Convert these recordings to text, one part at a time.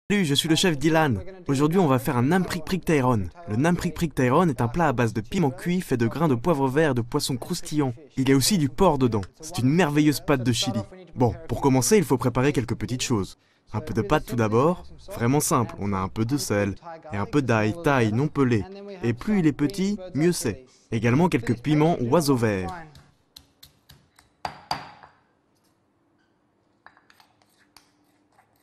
Salut, je suis le chef Dylan. Aujourd'hui, on va faire un nam prik prik Tyrone. Le nam prik prik Tyrone est un plat à base de piment cuit fait de grains de poivre vert et de poissons croustillants. Il y a aussi du porc dedans. C'est une merveilleuse pâte de chili. Bon, pour commencer, il faut préparer quelques petites choses. Un peu de pâte tout d'abord. Vraiment simple, on a un peu de sel et un peu d'ail, taille, non pelé. Et plus il est petit, mieux c'est. Également quelques piments oiseaux verts.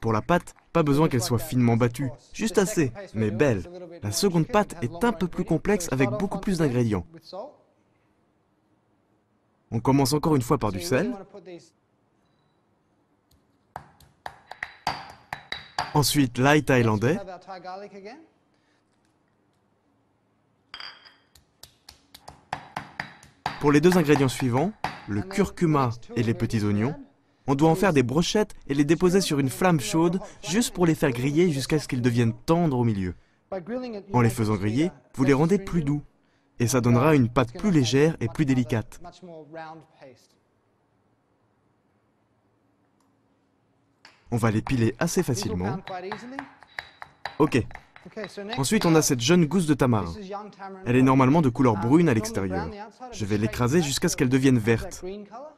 Pour la pâte, pas besoin qu'elle soit finement battue, juste assez, mais belle. La seconde pâte est un peu plus complexe avec beaucoup plus d'ingrédients. On commence encore une fois par du sel. Ensuite, l'ail thaïlandais. Pour les deux ingrédients suivants, le curcuma et les petits oignons, on doit en faire des brochettes et les déposer sur une flamme chaude juste pour les faire griller jusqu'à ce qu'ils deviennent tendres au milieu. En les faisant griller, vous les rendez plus doux et ça donnera une pâte plus légère et plus délicate. On va les piler assez facilement. Ok. Ensuite, on a cette jeune gousse de tamarin. Elle est normalement de couleur brune à l'extérieur. Je vais l'écraser jusqu'à ce qu'elle devienne verte.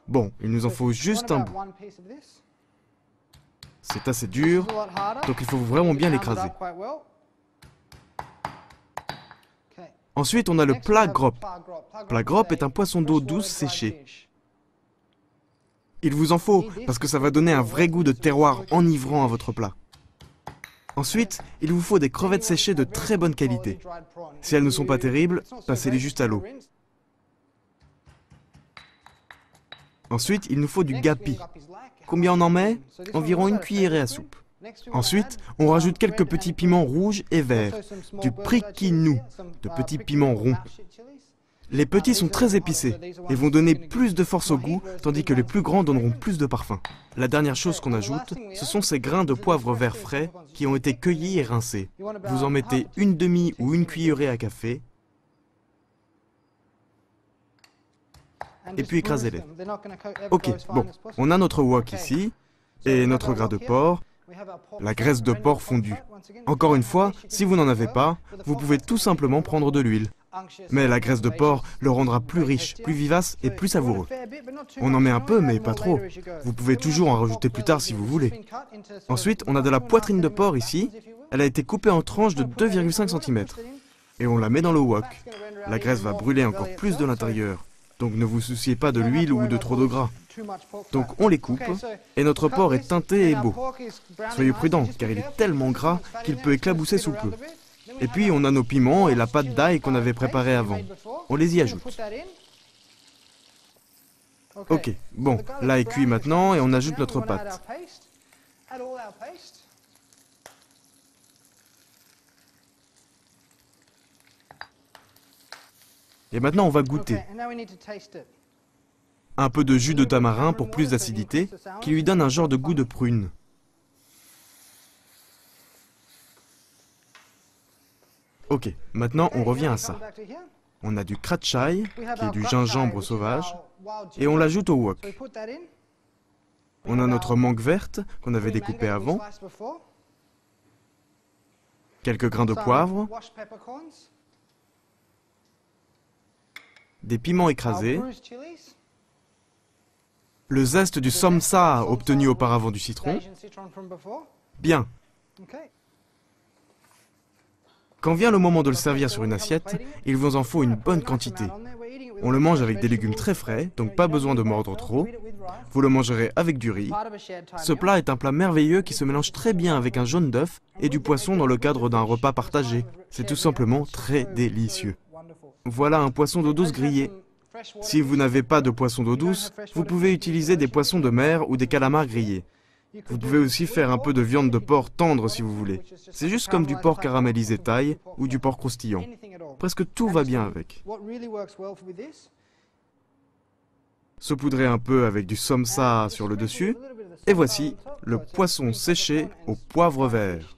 Bon, il nous en faut juste un bout. C'est assez dur, donc il faut vraiment bien l'écraser. Ensuite, on a le plat grop. Plat grop est un poisson d'eau douce séché. Il vous en faut, parce que ça va donner un vrai goût de terroir enivrant à votre plat. Ensuite, il vous faut des crevettes séchées de très bonne qualité. Si elles ne sont pas terribles, passez-les juste à l'eau. Ensuite, il nous faut du gapi. Combien on en met? Environ une cuillerée à soupe. Ensuite, on rajoute quelques petits piments rouges et verts, du prikinou, de petits piments ronds. Les petits sont très épicés et vont donner plus de force au goût, tandis que les plus grands donneront plus de parfum. La dernière chose qu'on ajoute, ce sont ces grains de poivre vert frais qui ont été cueillis et rincés. Vous en mettez une demi ou une cuillerée à café, et puis écrasez-les. Ok, bon, on a notre wok ici, et notre gras de porc, la graisse de porc fondue. Encore une fois, si vous n'en avez pas, vous pouvez tout simplement prendre de l'huile. Mais la graisse de porc le rendra plus riche, plus vivace et plus savoureux. On en met un peu, mais pas trop. Vous pouvez toujours en rajouter plus tard si vous voulez. Ensuite, on a de la poitrine de porc ici. Elle a été coupée en tranches de 2,5 cm. Et on la met dans le wok. La graisse va brûler encore plus de l'intérieur. Donc ne vous souciez pas de l'huile ou de trop de gras. Donc on les coupe, et notre porc est teinté et beau. Soyez prudents, car il est tellement gras qu'il peut éclabousser sous peu. Et puis on a nos piments et la pâte d'ail qu'on avait préparée avant. On les y ajoute. Ok, bon, l'ail est cuit maintenant et on ajoute notre pâte. Et maintenant on va goûter. Un peu de jus de tamarin pour plus d'acidité, qui lui donne un genre de goût de prune. Ok, maintenant on revient à ça. On a du kratchai, qui est du gingembre sauvage, et on l'ajoute au wok. On a notre mangue verte, qu'on avait découpée avant, quelques grains de poivre, des piments écrasés, le zeste du somsa obtenu auparavant du citron. Bien. Quand vient le moment de le servir sur une assiette, il vous en faut une bonne quantité. On le mange avec des légumes très frais, donc pas besoin de mordre trop. Vous le mangerez avec du riz. Ce plat est un plat merveilleux qui se mélange très bien avec un jaune d'œuf et du poisson dans le cadre d'un repas partagé. C'est tout simplement très délicieux. Voilà un poisson d'eau douce grillé. Si vous n'avez pas de poisson d'eau douce, vous pouvez utiliser des poissons de mer ou des calamars grillés. Vous pouvez aussi faire un peu de viande de porc tendre si vous voulez. C'est juste comme du porc caramélisé thaï ou du porc croustillant. Presque tout va bien avec. Saupoudrez un peu avec du somsa sur le dessus. Et voici le poisson séché au poivre vert.